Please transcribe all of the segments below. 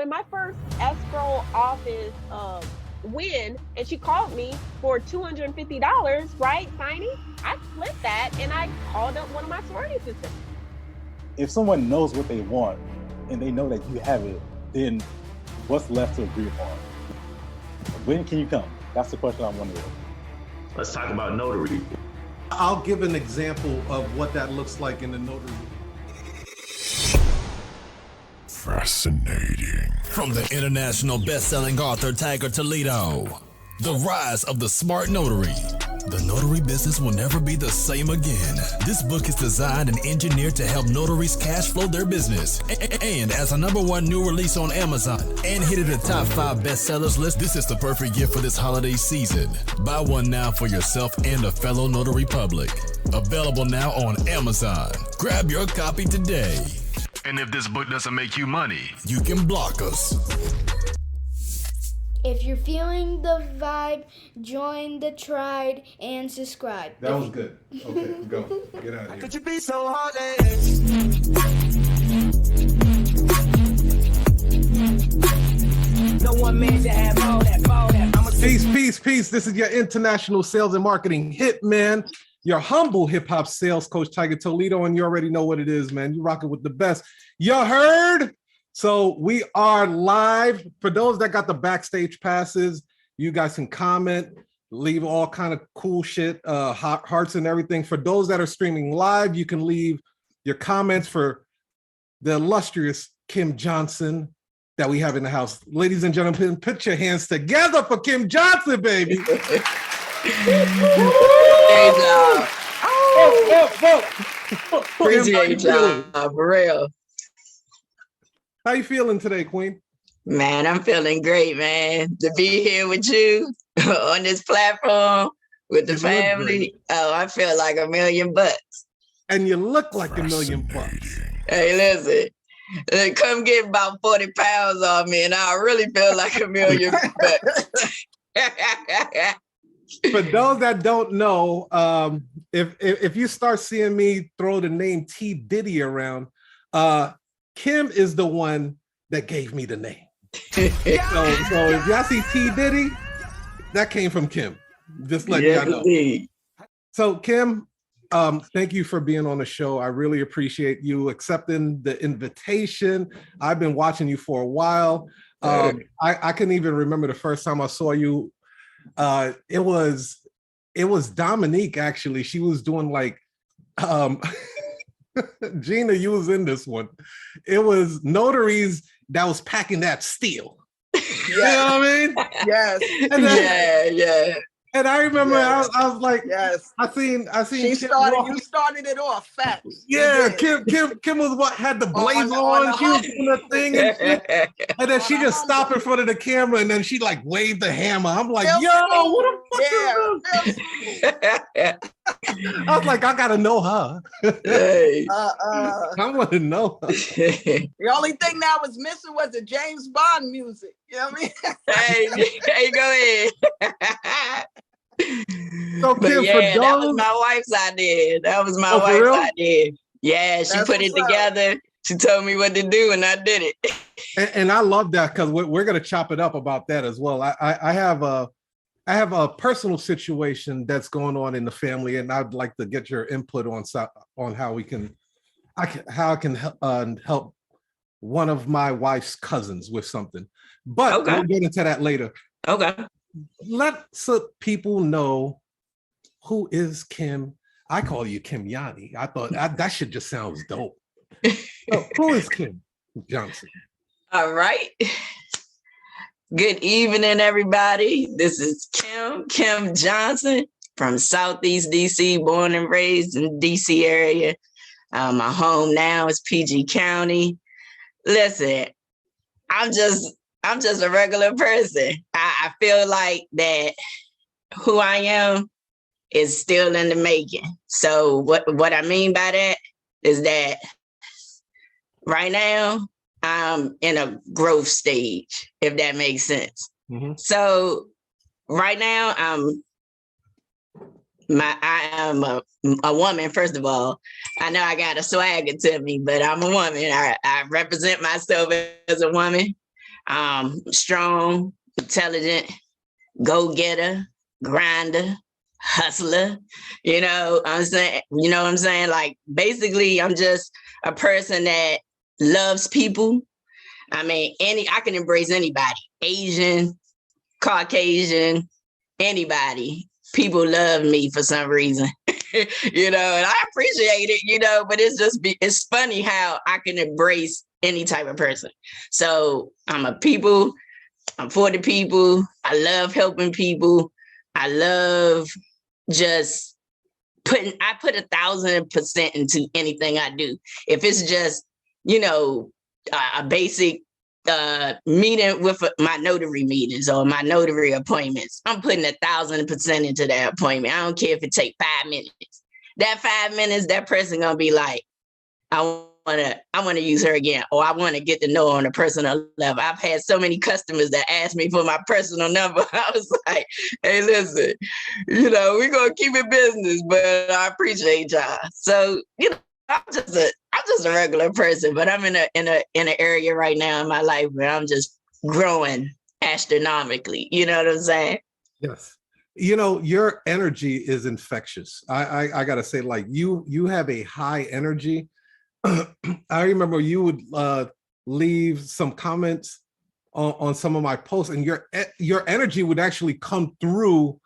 when my first escrow office win, and she called me for $250, right, signing, I flipped that and I called up one of my sorority sisters. If someone knows what they want and they know that you have it, then what's left to agree upon? When can you come? That's the question I'm wondering. Let's talk about Notary. I'll give an example of what that looks like in the Notary. Fascinating. From the international best-selling author Tiger Toledo, The Rise of the Smart Notary. The notary business will never be the same again. This book is designed and engineered to help notaries cash flow their business. And as a #1 new release on Amazon and hit the top 5 bestsellers list, this is the perfect gift for this holiday season. Buy one now for yourself and a fellow notary public. Available now on Amazon. Grab your copy today. And if this book doesn't make you money, you can block us. If you're feeling the vibe, join the tribe and subscribe. That was good. Okay, go. Get out of here. Could you be so hard? No one man to have all that. Peace. This is your international sales and marketing hitman, your humble hip hop sales coach, Tiger Toledo, and you already know what it is, man. You rocking with the best. You heard? So we are live. For those that got the backstage passes, you guys can comment, leave all kind of cool shit, hearts and everything. For those that are streaming live, you can leave your comments for the illustrious Kim Johnson that we have in the house. Ladies and gentlemen, put your hands together for Kim Johnson, baby. Great job. Appreciate y'all, for real. How you feeling today, Queen? Man, I'm feeling great, man. To be here with you on this platform with the family. Oh, I feel like $1,000,000 bucks. And you look like $1,000,000 bucks. Hey, listen, come get about 40 pounds off me and I really feel like $1,000,000 bucks. For those that don't know, if you start seeing me throw the name T. Diddy around, Kim is the one that gave me the name. So if y'all see T. Diddy, that came from Kim. Just let y'all know. Indeed. So Kim, thank you for being on the show. I really appreciate you accepting the invitation. I've been watching you for a while. I can even remember the first time I saw you. It was Dominique, actually. She was doing like Gina, you was in this one. It was Notaries that was packing that steel. Yes. You know what I mean? Yes. Yeah. And I remember I was like, yes. I seen You started it off fat. Yeah, Kim was what had the blaze on. She was doing the thing and shit. And then she just stopped in front of the camera and then she like waved the hammer. I'm like, yo, what the fuck is this? I was like, I gotta know her. Hey. I want to know her. The only thing that was missing was the James Bond music. You know what I mean? Hey, go ahead. So Kim, that was my wife's idea. That was my wife's idea. Yeah, she put it together. She told me what to do, and I did it. And I love that because we're gonna chop it up about that as well. I have a personal situation that's going on in the family, and I'd like to get your input on how I can help one of my wife's cousins with something. But we'll get into that later. Okay. Let people know who is Kim. I call you Kim Yanni. I thought that shit just sounds dope. So, who is Kim Johnson? All right. Good evening, everybody. This is Kim Johnson from Southeast DC, born and raised in the DC area. My home now is PG County. Listen, I'm just a regular person. I feel like that who I am is still in the making. So what I mean by that is that right now I'm in a growth stage, if that makes sense. Mm-hmm. So right now I am a woman, first of all. I know I got a swagger to me, but I'm a woman. I represent myself as a woman. Strong, intelligent, go-getter, grinder, hustler. You know what I'm saying? You know what I'm saying? Like, basically, I'm just a person that loves people. I mean, I can embrace anybody, Asian, Caucasian, anybody. People love me for some reason, you know, and I appreciate it, you know, but it's funny how I can embrace any type of person. So I'm for the people. I love helping people. I love just I put 1,000% into anything I do. If it's just, you know, a basic meeting with my notary meetings or my notary appointments, I'm putting 1,000% into that appointment. I don't care if it take 5 minutes. That 5 minutes, that person gonna be like, I wanna use her again, or I want to get to know her on a personal level. I've had so many customers that asked me for my personal number. I was like, hey, listen, you know, we're gonna keep it business, but I appreciate y'all. So, you know, I'm just a regular person, but I'm in an area right now in my life where I'm just growing astronomically. You know what I'm saying? Yes. You know, your energy is infectious. I gotta say, like, you have a high energy. I remember you would leave some comments on some of my posts, and your energy would actually come through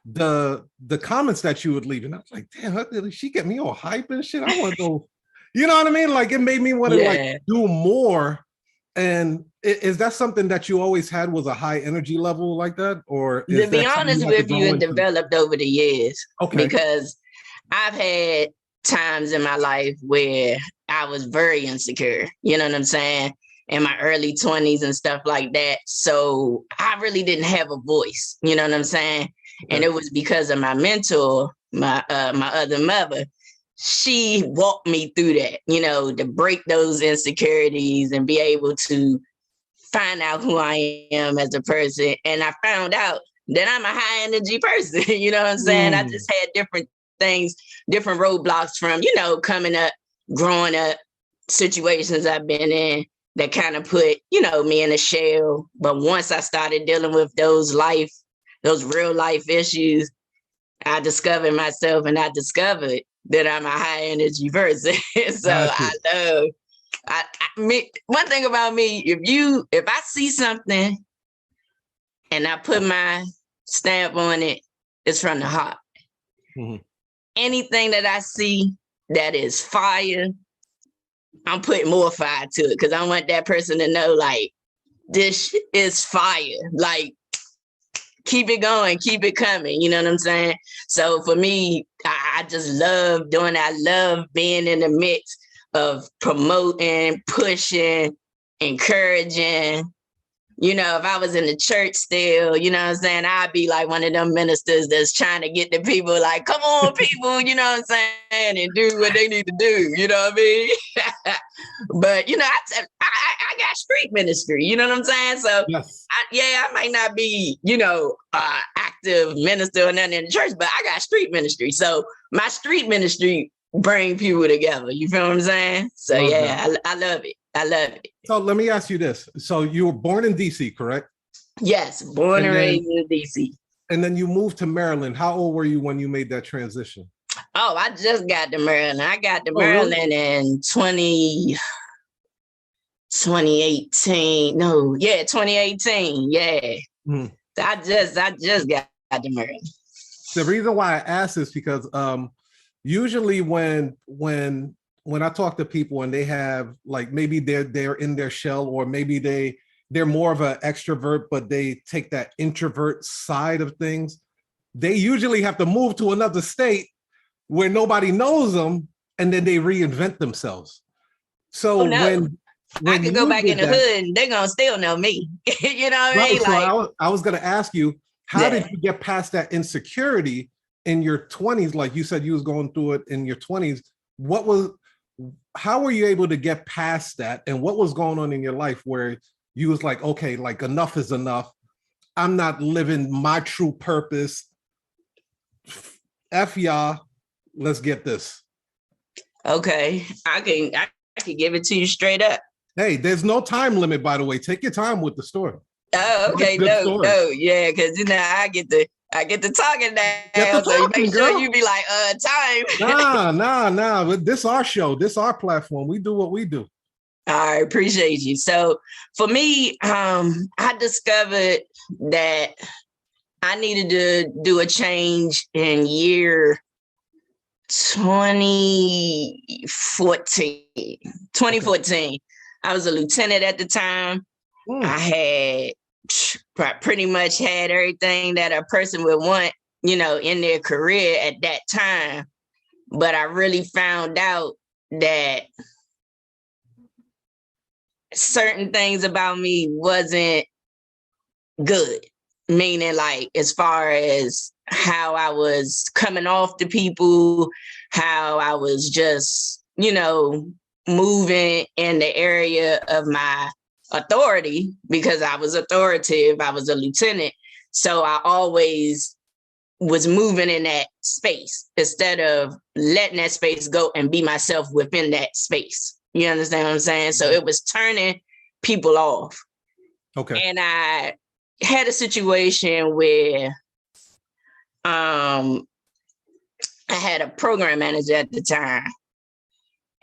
the comments that you would leave. And I was like, damn, did she get me all hype and shit? I want to go, you know what I mean? Like, it made me want to like do more. And is that something that you always had, was a high energy level like that? Or to be honest with you, it developed over the years. Okay. Because I've had times in my life where I was very insecure, you know what I'm saying? In my early 20s and stuff like that. So I really didn't have a voice, you know what I'm saying? Okay. And it was because of my mentor, my other mother. She walked me through that, you know, to break those insecurities and be able to find out who I am as a person. And I found out that I'm a high energy person, you know what I'm saying? I just had different things, different roadblocks from, you know, coming up, growing up, situations I've been in that kind of put, you know, me in a shell. But once I started dealing with those real life issues, I discovered myself, and I discovered that I'm a high energy person. So one thing about me, if I see something and I put my stamp on it, it's from the heart. Mm-hmm. Anything that I see that is fire, I'm putting more fire to it, because I want that person to know, like, this is fire. Like, keep it going, keep it coming. You know what I'm saying? So for me, I just love doing it. I love being in the midst of promoting, pushing, encouraging. You know, if I was in the church still, you know what I'm saying, I'd be like one of them ministers that's trying to get the people, like, come on, people, you know what I'm saying, and do what they need to do, you know what I mean? But, you know, I got street ministry, you know what I'm saying? So, yes. I might not be, you know, active minister or nothing in the church, but I got street ministry. So my street ministry bring people together, you feel what I'm saying? So, I love it. I love it. So let me ask you this. So you were born in DC, correct? Yes, born and raised in DC. And then you moved to Maryland. How old were you when you made that transition? Oh, I just got to Maryland. I got to Maryland in 2018. No, 2018. Yeah. Mm. I just got to Maryland. The reason why I asked is because usually when I talk to people and they have, like, maybe they're in their shell, or maybe they're more of an extrovert, but they take that introvert side of things, they usually have to move to another state where nobody knows them, and then they reinvent themselves. So when I could go back in the hood and they're gonna still know me. You know what I mean? So I was gonna ask you, how did you get past that insecurity in your 20s? Like you said, you was going through it in your 20s. How were you able to get past that? And what was going on in your life where you was like, okay, like, enough is enough. I'm not living my true purpose. F y'all, let's get this. Okay, I can give it to you straight up. Hey, there's no time limit, by the way. Take your time with the story. Oh, okay. No, yeah, because I get to talking now, so you make sure you be like, time. Nah. But this our show. This our platform. We do what we do. I appreciate you. So for me, I discovered that I needed to do a change in year 2014. 2014. Okay. I was a lieutenant at the time. I had pretty much had everything that a person would want, in their career at that time. But I really found out that certain things about me wasn't good. Meaning, like, as far as how I was coming off to people, how I was just, moving in the area of my authority, because I was authoritative, I was a lieutenant. So I always was moving in that space instead of letting that space go and be myself within that space. You understand what I'm saying? So it was turning people off. Okay. And I had a situation where I had a program manager at the time,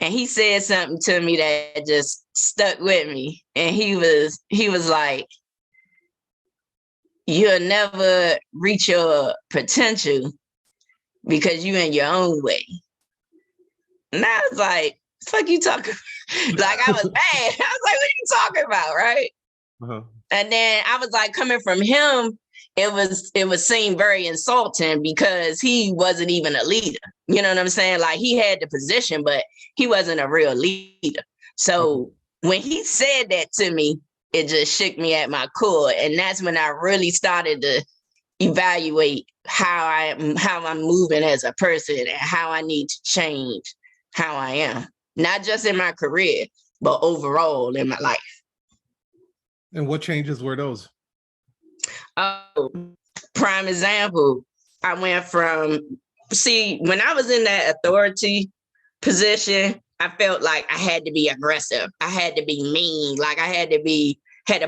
and he said something to me that just stuck with me. And he was like, "You'll never reach your potential because you in your own way." And I was like, "Fuck you talking?" Like, I was mad. I was like, "What are you talking about?" Right? Uh-huh. And then I was like, coming from him, it was seemed very insulting because he wasn't even a leader. You know what I'm saying? Like, he had the position, but he wasn't a real leader. So when he said that to me, it just shook me at my core. And that's when I really started to evaluate how I'm moving as a person and how I need to change how I am, not just in my career, but overall in my life. And what changes were those? Oh, prime example, I went from, when I was in that authority position, I felt like I had to be aggressive. I had to be mean. Like, I had to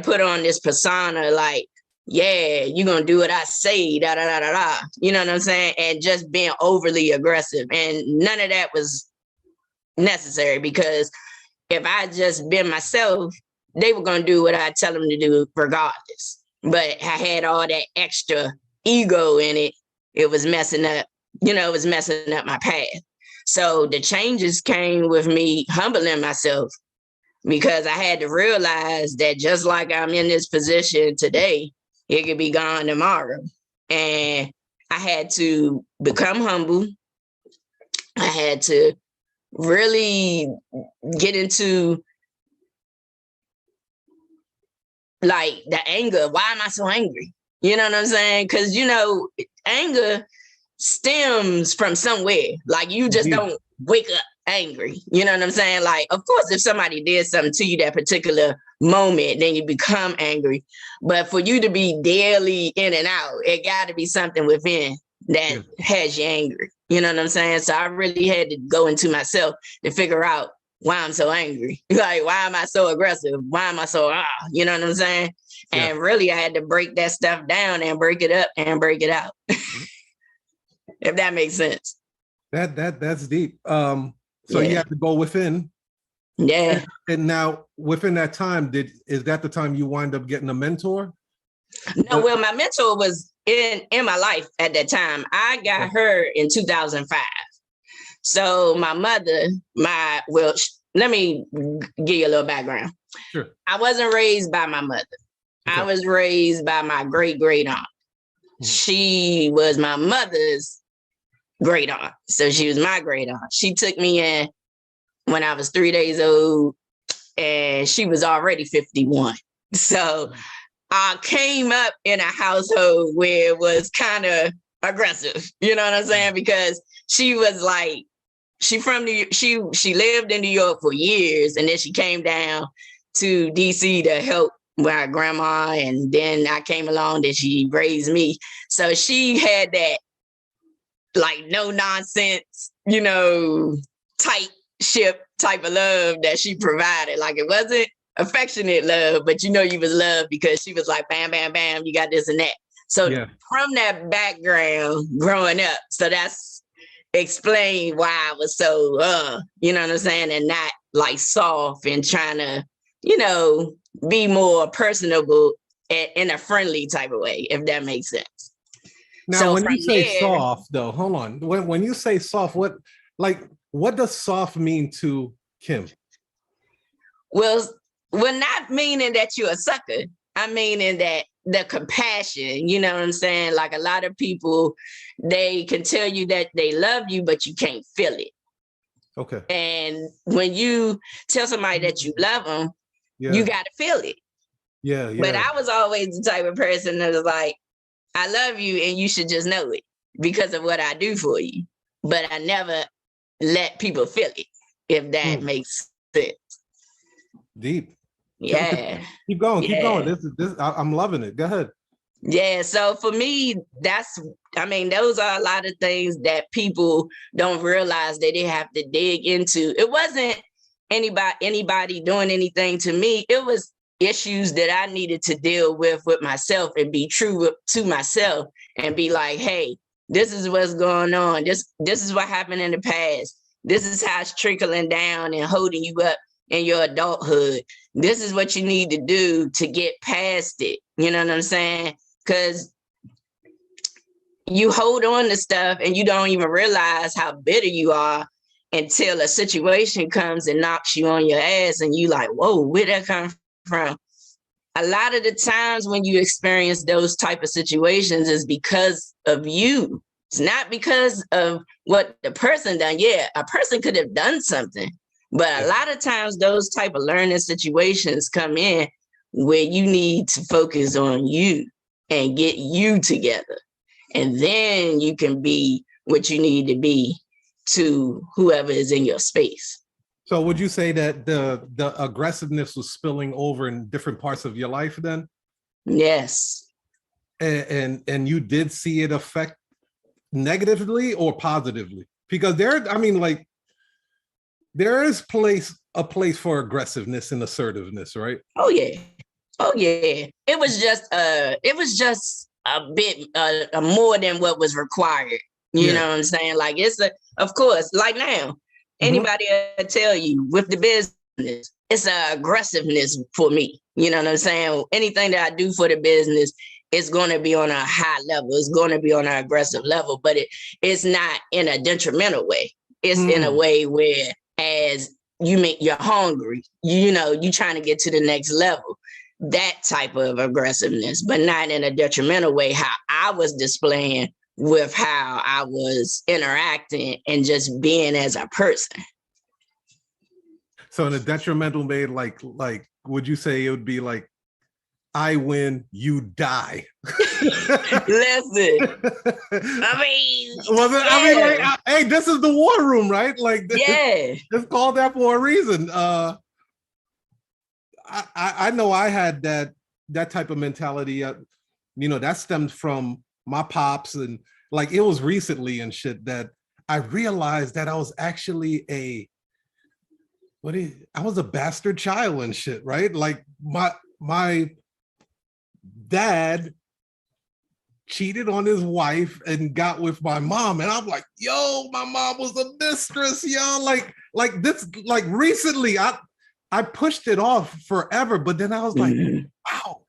put on this persona, like, yeah, you're going to do what I say, da, da, da, da, da. You know what I'm saying? And just being overly aggressive. And none of that was necessary, because if I just been myself, they were going to do what I tell them to do regardless. But I had all that extra ego in it. It was messing up, my path. So the changes came with me humbling myself, because I had to realize that just like I'm in this position today, it could be gone tomorrow. And I had to become humble. I had to really get into, like, the anger. Why am I so angry? You know what I'm saying? Because, anger stems from somewhere. Like, you just don't wake up angry. You know what I'm saying? Like, of course, if somebody did something to you that particular moment, then you become angry. But for you to be daily in and out, it got to be something within that has you angry. You know what I'm saying? So I really had to go into myself to figure out why I'm so angry. Like, why am I so aggressive? Why am I so, you know what I'm saying? Yeah. And really, I had to break that stuff down and break it up and break it out. If that makes sense. That's deep. So you have to go within. Yeah. And now within that time, is that the time you wind up getting a mentor? No, well, my mentor was in my life at that time. I got her in 2005. So my mother, let me give you a little background. Sure. I wasn't raised by my mother. Okay. I was raised by my great aunt. Mm-hmm. She was my mother's great aunt. So she was my great aunt. She took me in when I was 3 days old, and she was already 51. So I came up in a household where it was kind of aggressive. You know what I'm saying? Because she was like, she lived in New York for years, and then she came down to DC to help my grandma, and then I came along and she raised me. So she had that, like, no nonsense, tight type of love that she provided. Like it wasn't affectionate love, but you know you was loved because she was like, bam, bam, bam, you got this and that. So from that background growing up, so that's explained why I was so, you know what I'm saying? And not like soft and trying to, you know, be more personable in a friendly type of way, if that makes sense. Now, so when you say soft, though, hold on. When you say soft, what does soft mean to Kim? Well, not meaning that you're a sucker. I meaning that the compassion, you know what I'm saying? Like a lot of people, they can tell you that they love you, but you can't feel it. Okay. And when you tell somebody that you love them, you got to feel it. Yeah. But I was always the type of person that was like, I love you and you should just know it because of what I do for you. But I never let people feel it, if that makes sense. Deep. Yeah. Keep going. This I'm loving it. Go ahead. Yeah. So for me, those are a lot of things that people don't realize that they have to dig into. It wasn't anybody doing anything to me. It was issues that I needed to deal with myself and be true to myself and be like, hey, this is what's going on. This is what happened in the past. This is how it's trickling down and holding you up in your adulthood. This is what you need to do to get past it. You know what I'm saying? Because you hold on to stuff and you don't even realize how bitter you are until a situation comes and knocks you on your ass and you like, whoa, where'd that come from? A lot of the times when you experience those type of situations is because of you. It's not because of what the person done. Yeah, a person could have done something, but a lot of times those type of learning situations come in where you need to focus on you and get you together. And then you can be what you need to be to whoever is in your space. So would you say that the aggressiveness was spilling over in different parts of your life then? Yes. And you did see it affect negatively or positively? Because there is a place for aggressiveness and assertiveness, right? Oh yeah. It was just a bit more than what was required. You know what I'm saying? Like of course, like now, anybody will tell you with the business, it's an aggressiveness for me. You know what I'm saying? Anything that I do for the business, it's going to be on a high level. It's going to be on an aggressive level, but it's not in a detrimental way. It's in a way where as you're hungry, you're trying to get to the next level. That type of aggressiveness, but not in a detrimental way, how I was displaying with how I was interacting and just being as a person. So in a detrimental way, like would you say it would be like, I win, you die? Listen, hey, this is the war room, right? Like, it's called that for a reason. I know I had that type of mentality. That stemmed from my pops, and like it was recently and shit that I realized that I was actually I was a bastard child and shit, right? Like my dad cheated on his wife and got with my mom, and I'm like, yo, my mom was a mistress, yo. Like this, like recently, I pushed it off forever, but then I was like, wow.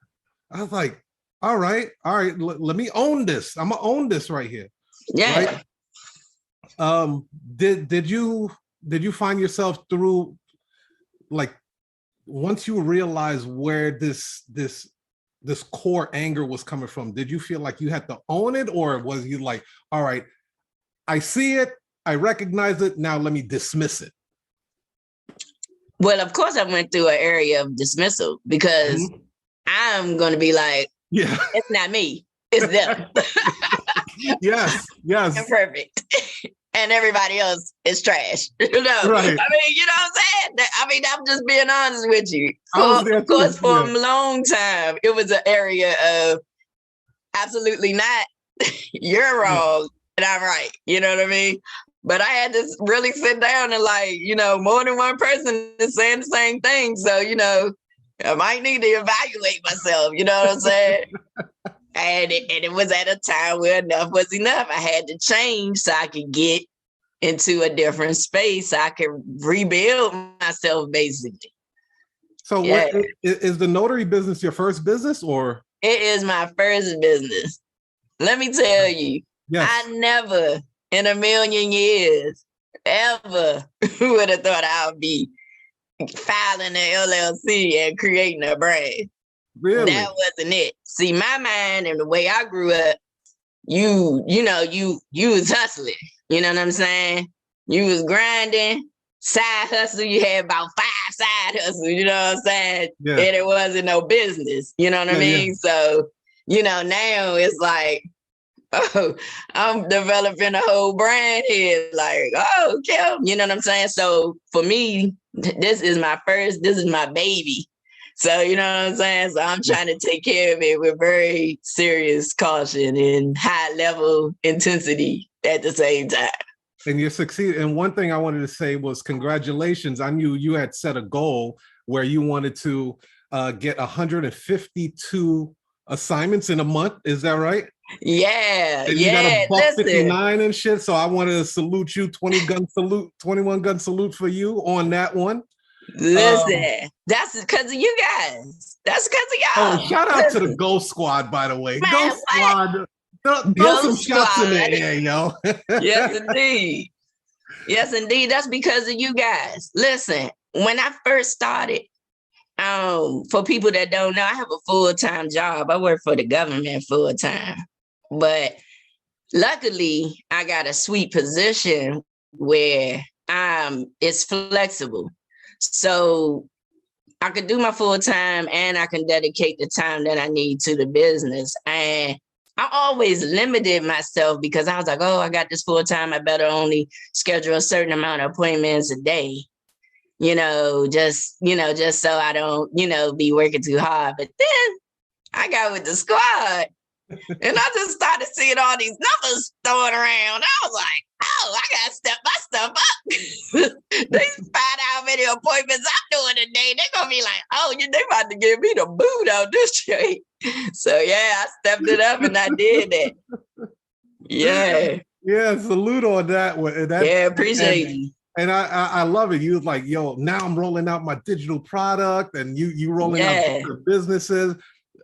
I was like, all right, let me own this. I'm gonna own this right here. Yeah. Right? Did you find yourself through, like, once you realize where this core anger was coming from, did you feel like you had to own it, or was you like, all right, I see it, I recognize it, now let me dismiss it? Well, of course I went through an area of dismissal because I'm going to be like, it's not me, it's them. Yes. I'm perfect. And everybody else is trash. Right. I mean, you know what I'm saying? I mean, I'm just being honest with you. Of course, for a long time, it was an area of absolutely not, you're wrong and I'm right. You know what I mean? But I had to really sit down and like, more than one person is saying the same thing. So, I might need to evaluate myself, you know what I'm saying? And it was at a time where enough was enough. I had to change so I could get into a different space. So I could rebuild myself, basically. So what is the notary business your first business or? It is my first business. Let me tell you, I never in a million years ever would have thought I would be filing an LLC and creating a brand. Really? That wasn't it. See, my mind and the way I grew up, you was hustling. You know what I'm saying? You was grinding, side hustle. You had about 5 side hustles, you know what I'm saying? Yeah. And it wasn't no business. You know what I mean? Yeah. So, now it's like, oh, I'm developing a whole brand here. Like, oh, Kim, you know what I'm saying? So for me, this is my baby. So, you know what I'm saying? So I'm trying to take care of it with very serious caution and high level intensity at the same time. And you succeeded. And one thing I wanted to say was congratulations. I knew you had set a goal where you wanted to get 152 assignments in a month. Is that right? Yeah. And you got a $159 and shit. So I wanted to salute you, 21 gun salute for you on that one. Listen, that's because of you guys. That's because of y'all. Oh, shout out to the Ghost Squad, by the way. Man, Ghost Squad. Throw some shots in the air, yo. Yes, indeed. Yes, indeed. That's because of you guys. Listen, when I first started, for people that don't know, I have a full-time job. I work for the government full-time. But luckily, I got a sweet position where it's flexible. So I could do my full-time and I can dedicate the time that I need to the business. And I always limited myself because I was like, oh, I got this full-time. I better only schedule a certain amount of appointments a day, just so I don't, be working too hard. But then I got with the squad and I just started seeing all these numbers throwing around. I was like, oh, I got to step my stuff up. They find out how many appointments I'm doing a day. They're going to be like, oh, they about to give me the boot on this trade. So, yeah, I stepped it up and I did that. Yeah. Yeah, salute on that one. Yeah, appreciate you. And I love it. You was like, yo, now I'm rolling out my digital product and you rolling out your businesses.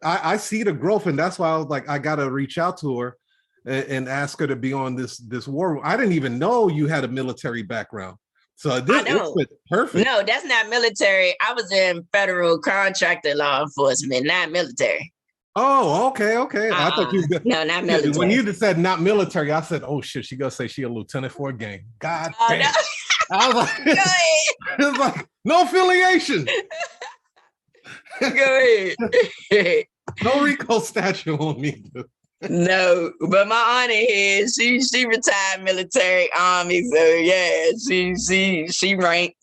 I see the growth, and that's why I was like, I got to reach out to her and ask her to be on this war room. I didn't even know you had a military background. So this is perfect. No, that's not military. I was in federal contractor law enforcement, not military. Oh, okay. I thought you no, not military. When you just said not military, I said, oh shit, she gonna say she a lieutenant for a gang. God damn. No. I was like, it was like no affiliation. Go ahead. No RICO statute on me, dude. No, but my auntie here, she retired military army, so yeah, she ranked.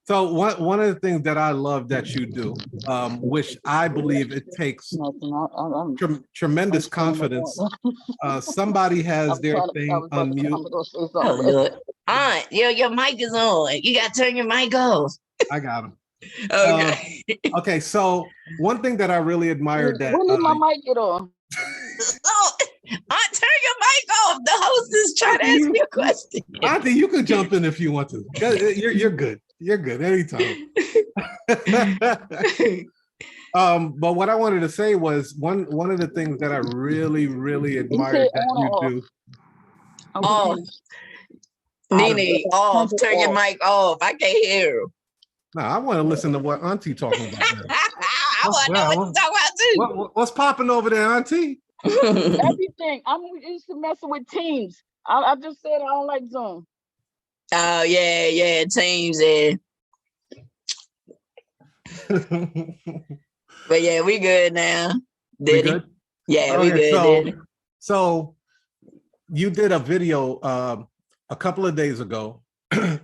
So one of the things that I love that you do, which I believe it takes tremendous confidence. Somebody has their thing on mute. Oh, Lord. Aunt, your mic is on. You got to turn your mic off. I got him. Okay. Okay, so one thing that I really admired that. When did my mic get on? Oh, Aunt, turn your mic off. The host is trying to ask me a question. Auntie, you can jump in if you want to. You're good. You're good anytime. But what I wanted to say was one of the things that I really, really admired that you do. Oh, Nene, off. Turn your mic off. I can't hear you. No, I want to listen to what Auntie talking about. I want to know what you're talking about too. What's popping over there, Auntie? Everything. I'm used to messing with Teams. I just said I don't like Zoom. Oh yeah, Teams, yeah. But yeah, we good now. Did we good? Yeah, okay, we good. So you did a video a couple of days ago.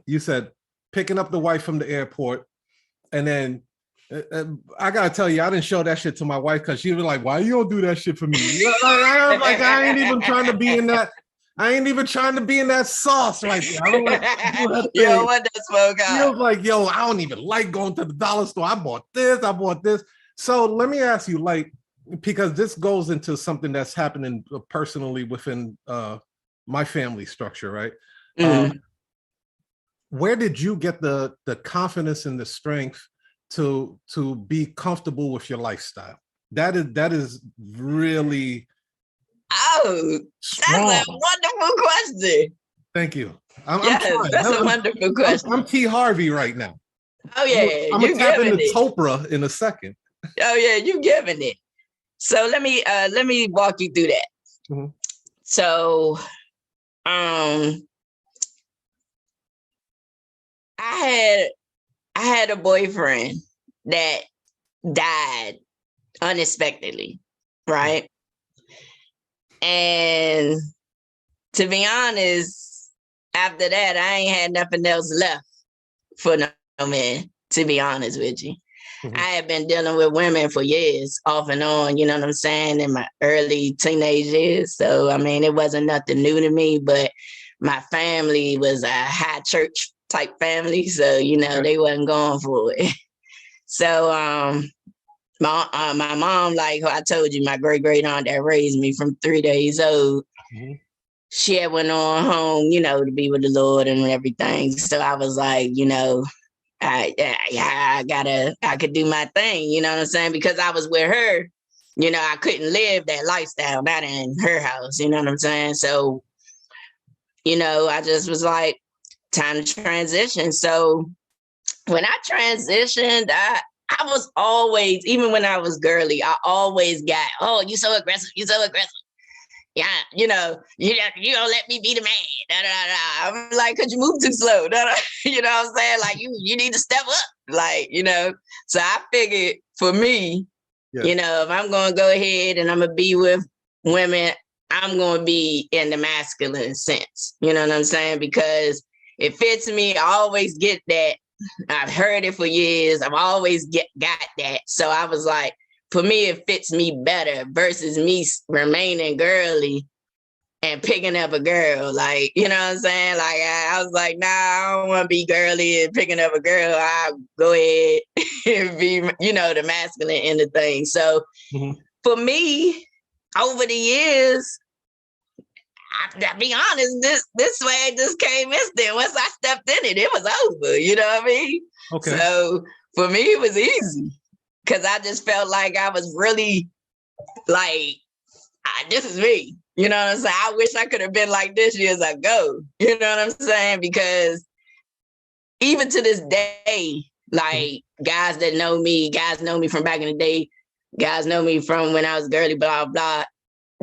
You said picking up the wife from the airport, and then I gotta tell you, I didn't show that shit to my wife because she was like, "Why you don't do that shit for me?" I ain't even trying to be in that. I ain't even trying to be in that sauce right there. I don't want to do that You don't thing. want that smoke He out. was like, yo, I don't even like going to the dollar store. I bought this. So let me ask you, like, because this goes into something that's happening personally within my family structure, right? Where did you get the confidence and the strength to be comfortable with your lifestyle? That is really strong. That's a wonderful question. Thank you. Yes, that's a wonderful question. I'm T. Harvey right now. Oh yeah, I'm gonna tap into Topra in a second. Oh yeah, you giving it. So let me walk you through that. Mm-hmm. So, I had a boyfriend that died unexpectedly, right? And to be honest, after that, I ain't had nothing else left for no man, to be honest with you. I had been dealing with women for years, off and on, you know what I'm saying, in my early teenage years. So, I mean, it wasn't nothing new to me, but my family was a high church type family. So, you know, they wasn't going for it. So, my mom, like I told you, my great aunt that raised me from 3 days old, she had went on home, you know, to be with the Lord and everything. So I was like, you know, I could do my thing, you know what I'm saying? Because I was with her, you know, I couldn't live that lifestyle, not in her house, you know what I'm saying? So, you know, I just was like, time to transition. So when I transitioned, I was always, even when I was girly, I always got, oh, you so aggressive. Yeah, you know, you don't let me be the man. Da, da, da. I'm like, could you move too slow? Da, da. You know what I'm saying? Like, you need to step up. Like, you know, so I figured for me, you know, if I'm going to go ahead and I'm going to be with women, I'm going to be in the masculine sense. You know what I'm saying? Because it fits me. I always get that. I've heard it for years. I've always got that. So I was like, for me, it fits me better versus me remaining girly and picking up a girl. Like, you know what I'm saying? Like, I was like, nah, I don't want to be girly and picking up a girl. I'll go ahead and be, you know, the masculine end of things. So for me, over the years, I'll be honest, this way just came instant. Once I stepped in it, it was over. You know what I mean? Okay. So for me, it was easy. Because I just felt like I was really like, this is me. You know what I'm saying? I wish I could have been like this years ago. You know what I'm saying? Because even to this day, like guys know me from back in the day, guys know me from when I was girly, blah, blah.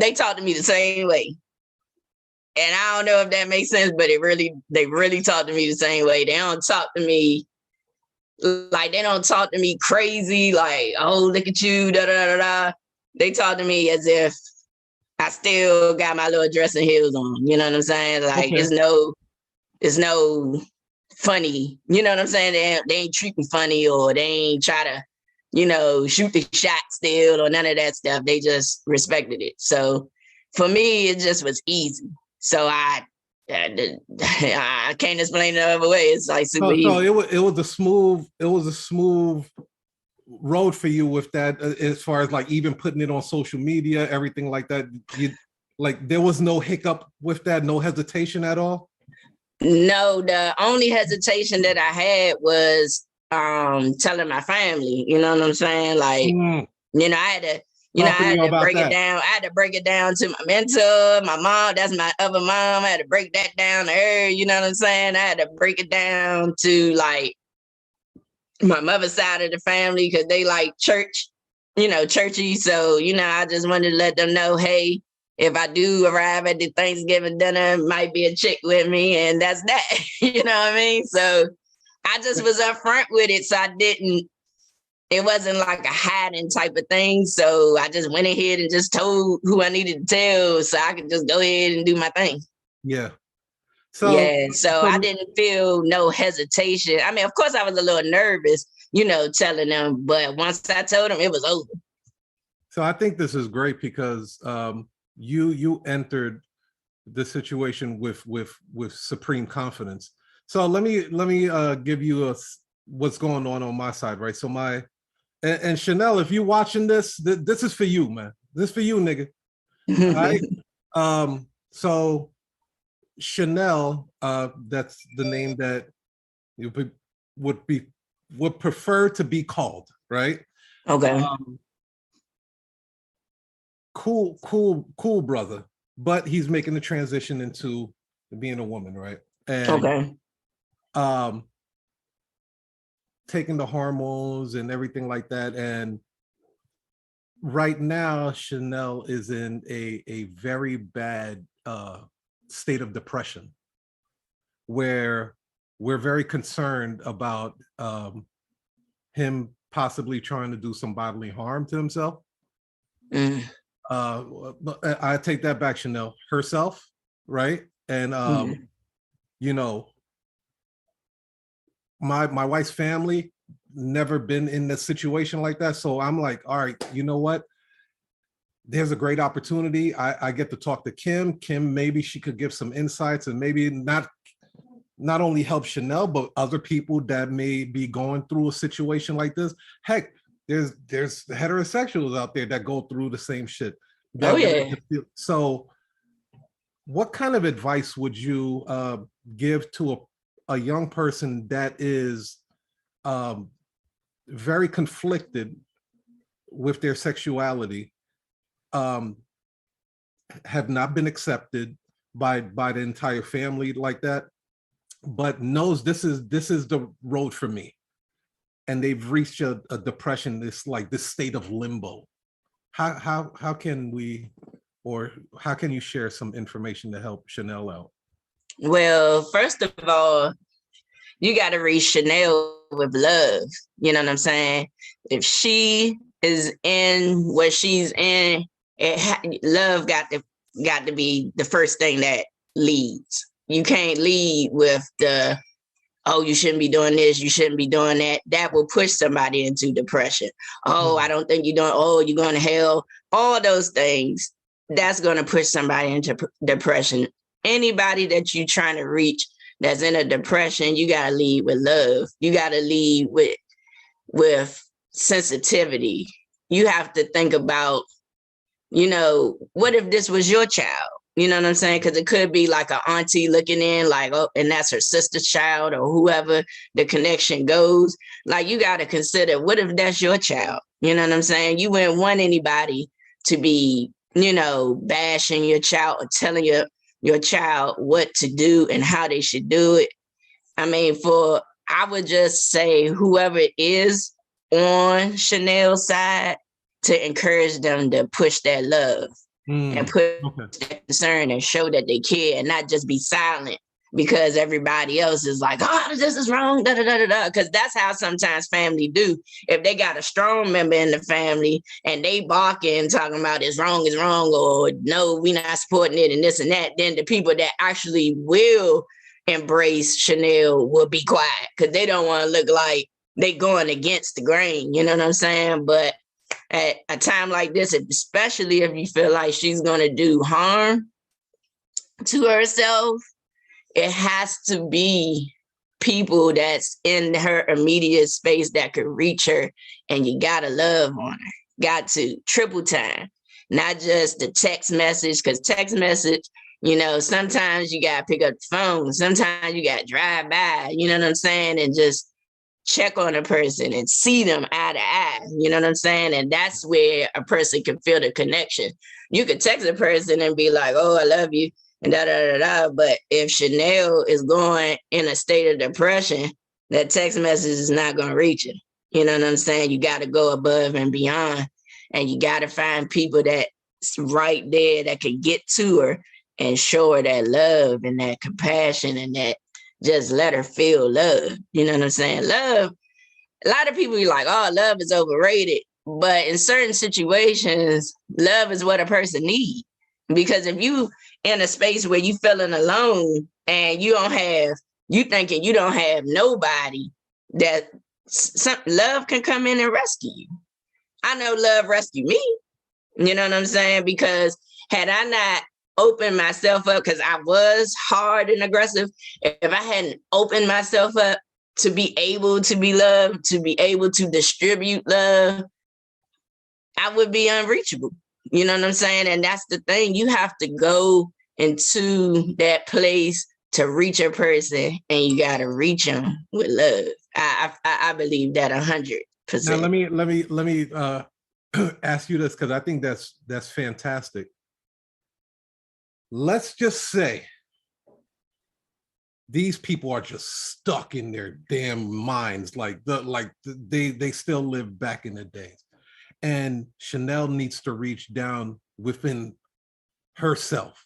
They talk to me the same way. And I don't know if that makes sense, but they really talk to me the same way. They don't talk to me like, they don't talk to me crazy, like, oh, look at you, da da da da. They talk to me as if I still got my little dressing heels on. You know what I'm saying? Like, it's no funny. You know what I'm saying? They ain't treat me funny, or they ain't try to, you know, shoot the shot still, or none of that stuff. They just respected it. So for me, it just was easy. So I can't explain it the other way. It's like super easy. So it was a smooth road for you with that, as far as like even putting it on social media, everything like that. Like there was no hiccup with that, no hesitation at all? No, the only hesitation that I had was telling my family. You know what I'm saying? Like, you know, I had to. You know, I had to break it down. I had to break it down to my mentor, my mom. That's my other mom. I had to break that down to her. You know what I'm saying? I had to break it down to like my mother's side of the family, because they like church, you know, churchy. So, you know, I just wanted to let them know, hey, if I do arrive at the Thanksgiving dinner, might be a chick with me, and that's that. You know what I mean? So I just was upfront with it. So it wasn't like a hiding type of thing. So I just went ahead and just told who I needed to tell, so I could just go ahead and do my thing. Yeah. So I didn't feel no hesitation. I mean, of course I was a little nervous, you know, telling them, but once I told them, it was over. So I think this is great because you entered the situation with supreme confidence. So let me give you what's going on my side, right? So and Chanel, if you're watching this, this is for you, man. This is for you, nigga. All right. So Chanel, that's the name that you would prefer to be called, right? Okay. Cool brother, but he's making the transition into being a woman, right? And okay. Taking the hormones and everything like that. And right now, Chanel is in a very bad state of depression, where we're very concerned about him possibly trying to do some bodily harm to himself. I take that back, Chanel. Herself, right? And you know, my wife's family never been in a situation like that. So I'm like, all right, you know what? There's a great opportunity. I get to talk to Kim. Kim, maybe she could give some insights and maybe not only help Chanel, but other people that may be going through a situation like this. Heck, there's heterosexuals out there that go through the same shit. So what kind of advice would you give to a young person that is very conflicted with their sexuality, have not been accepted by the entire family like that, but knows this is the road for me, and they've reached a depression, this state of limbo? How can we, or how can you share some information to help Chanel out? Well, first of all, you got to reach Chanel with love. You know what I'm saying? If she is in what she's in, love got to be the first thing that leads. You can't lead with the, oh, you shouldn't be doing this, you shouldn't be doing that. That will push somebody into depression. Oh, I don't think you're doing, oh, you're going to hell. All those things, that's going to push somebody into depression. Anybody that you're trying to reach that's in a depression, you got to lead with love. You got to lead with sensitivity. You have to think about, you know, what if this was your child? You know what I'm saying? Because it could be like an auntie looking in, like, oh, and that's her sister's child or whoever the connection goes. Like, you got to consider, what if that's your child? You know what I'm saying? You wouldn't want anybody to be, you know, bashing your child or telling your child what to do and how they should do it. I mean, I would just say whoever is on Chanel's side, to encourage them to push that love and push that concern and show that they care and not just be silent because everybody else is like, oh, this is wrong, da da da da da. Because that's how sometimes family do. If they got a strong member in the family and they barking, talking about it's wrong, or no, we not supporting it and this and that, then the people that actually will embrace Chanel will be quiet because they don't want to look like they going against the grain. You know what I'm saying? But at a time like this, especially if you feel like she's going to do harm to herself, it has to be people that's in her immediate space that could reach her, and you got to love on her. Got to triple time, not just the text message, because text message, you know, sometimes you got to pick up the phone. Sometimes you got to drive by, you know what I'm saying, and just check on a person and see them eye to eye, you know what I'm saying? And that's where a person can feel the connection. You could text a person and be like, oh, I love you, and da da da da. But if Chanel is going in a state of depression, that text message is not going to reach her. You know what I'm saying? You got to go above and beyond, and you got to find people that's right there that can get to her and show her that love and that compassion and that just let her feel love. You know what I'm saying? Love, a lot of people be like, oh, love is overrated. But in certain situations, love is what a person needs. Because if you in a space where you feeling alone and you thinking you don't have nobody, that love can come in and rescue you. I know love rescued me. You know what I'm saying? Because had I not opened myself up, because I was hard and aggressive, if I hadn't opened myself up to be able to be loved, to be able to distribute love, I would be unreachable. You know what I'm saying? And that's the thing. You have to go into that place to reach a person, and you got to reach them with love. I believe that 100%. Now let me ask you this, because I think that's fantastic. Let's just say these people are just stuck in their damn minds, like they still live back in the days, and Chanel needs to reach down within herself.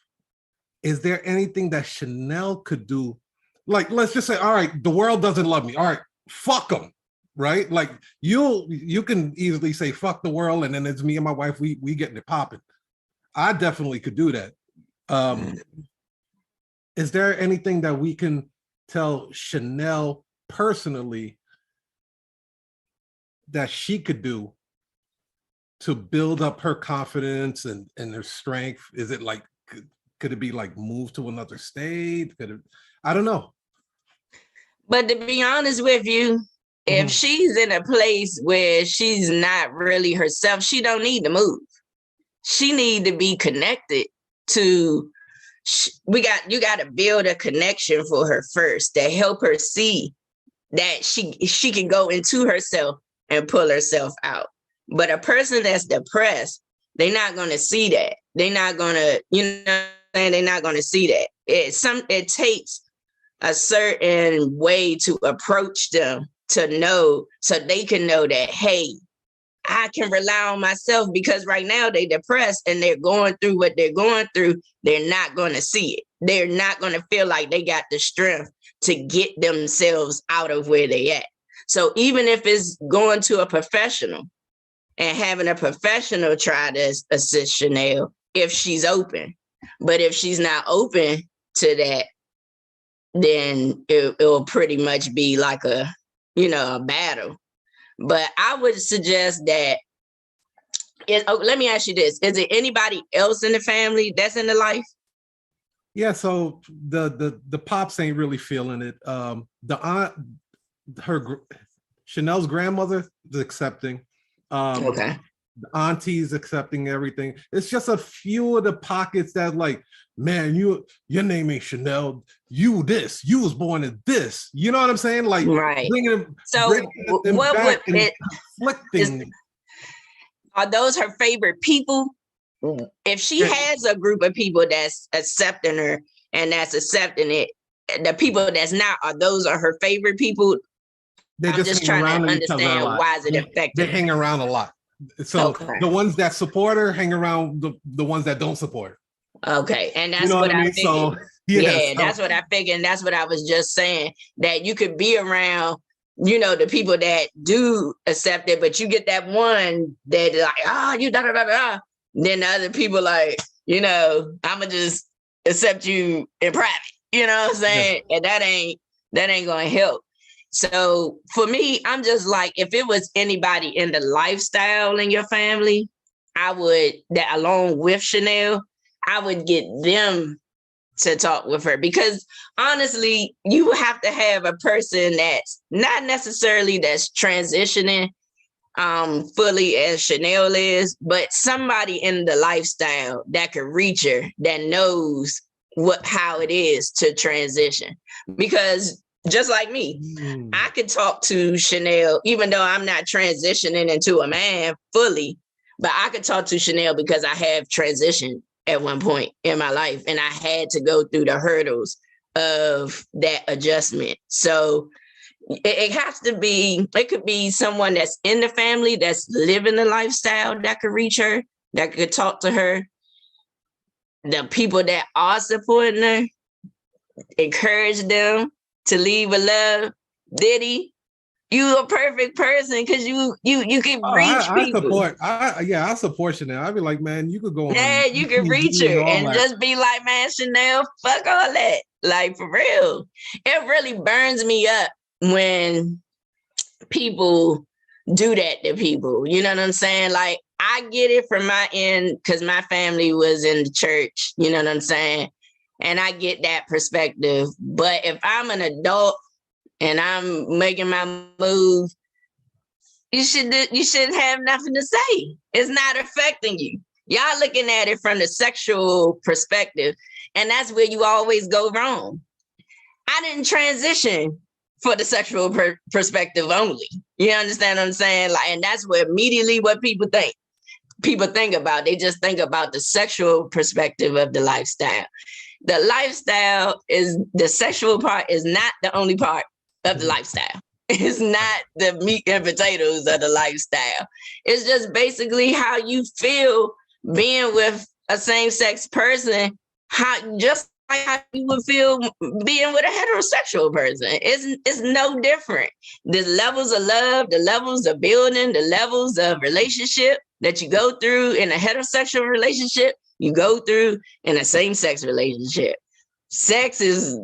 Is there anything that Chanel could do? Like, let's just say, all right, the world doesn't love me. All right, fuck them, right? Like you can easily say fuck the world, and then it's me and my wife. We getting it popping. I definitely could do that. Is there anything that we can tell Chanel personally that she could do to build up her confidence and her strength? Is it like, could it be like move to another state? I don't know. But to be honest with you, if she's in a place where she's not really herself, she don't need to move. She need to be connected to, you got to build a connection for her first that help her see that she can go into herself and pull herself out. But a person that's depressed, they're not going to see that. They're not going to, they're not going to see that. It takes a certain way to approach them to know, so they can know that, hey, I can rely on myself, because right now they're depressed and they're going through what they're going through. They're not going to see it. They're not going to feel like they got the strength to get themselves out of where they at. So even if it's going to a professional and having a professional try to assist Chanel, if she's open, but if she's not open to that, then it will pretty much be like a battle. But I would suggest that, let me ask you this. Is there anybody else in the family that's in the life? Yeah, so the pops ain't really feeling it. The aunt, Chanel's grandmother is accepting. Okay. The auntie's accepting everything. It's just a few of the pockets that like, man, your name ain't Chanel. You was born as this. You know what I'm saying? Like, right. Bringing so them what back would it? Conflicting. Are those her favorite people? If she has a group of people that's accepting her and that's accepting it, the people that's not, are her favorite people? They're I'm just trying to understand why is it affecting. They hang around a lot. So the ones that support her hang around the ones that don't support her. Okay, and that's what I figured. So, that's what I figured. And that's what I was just saying, that you could be around, the people that do accept it, but you get that one that like, you da-da-da-da. Then the other people like, I'ma just accept you in private. You know what I'm saying? Yeah. And that ain't gonna help. So for me, I'm just like, if it was anybody in the lifestyle in your family, I would, that along with Chanel, I would get them to talk with her, because honestly, you have to have a person that's not necessarily that's transitioning fully as Chanel is, but somebody in the lifestyle that could reach her, that knows how it is to transition. Because just like me, I could talk to Chanel, even though I'm not transitioning into a man fully, but I could talk to Chanel because I have transitioned at one point in my life, and I had to go through the hurdles of that adjustment. So it has to be, it could be someone that's in the family that's living the lifestyle that could reach her, that could talk to her. The people that are supporting her, encourage them to leave with love. Diddy, you a perfect person, because you can reach people. I support Chanel. I'd be like, man, you could go on. Yeah, you can reach her and just be like, man, Chanel, fuck all that. Like, for real. It really burns me up when people do that to people. You know what I'm saying? Like, I get it from my end because my family was in the church, you know what I'm saying? And I get that perspective. But if I'm an adult and I'm making my move, you shouldn't have nothing to say. It's not affecting you. Y'all looking at it from the sexual perspective, and that's where you always go wrong. I didn't transition for the sexual perspective only. You understand what I'm saying? Like, and that's where immediately what people think. People think about. They just think about the sexual perspective of the lifestyle. The lifestyle is the sexual part is not the only part of the lifestyle. It's not the meat and potatoes of the lifestyle. It's just basically how you feel being with a same-sex person, just like how you would feel being with a heterosexual person. It's no different. The levels of love, the levels of building, the levels of relationship that you go through in a heterosexual relationship, you go through in a same-sex relationship. Sex is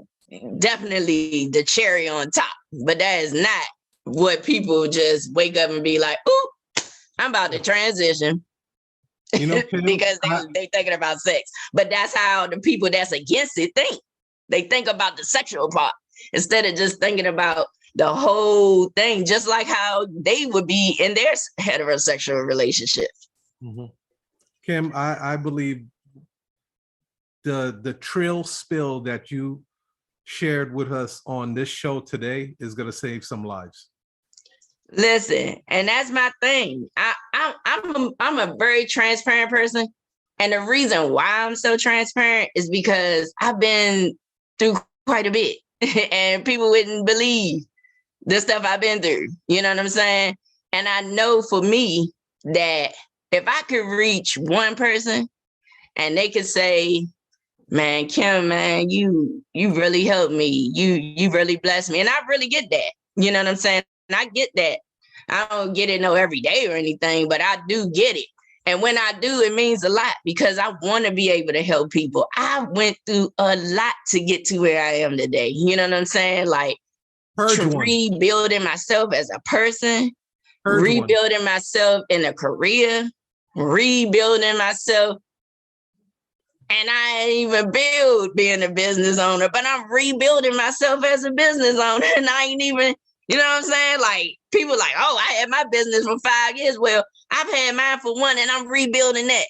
definitely the cherry on top, but that is not what people just wake up and be like, "Ooh, I'm about to transition." You know, Kim, because they thinking about sex. But that's how the people that's against it think. They think about the sexual part instead of just thinking about the whole thing, just like how they would be in their heterosexual relationship. Mm-hmm. Kim, I believe the trill spill that you shared with us on this show today is going to save some lives. Listen, and that's my thing. I'm a very transparent person, and the reason why I'm so transparent is because I've been through quite a bit, and people wouldn't believe the stuff I've been through. You know what I'm saying? And I know for me that if I could reach one person, and they could say, "Man, Kim, man, you really helped me. You really blessed me," and I really get that. You know what I'm saying? And I get that. I don't get it every day or anything, but I do get it. And when I do, it means a lot because I want to be able to help people. I went through a lot to get to where I am today. You know what I'm saying? Like rebuilding myself as a person, rebuilding myself in a career, rebuilding myself. And I ain't even build being a business owner, but I'm rebuilding myself as a business owner. And I ain't even, you know what I'm saying? Like people like, "Oh, I had my business for 5 years." Well, I've had mine for 1 and I'm rebuilding that.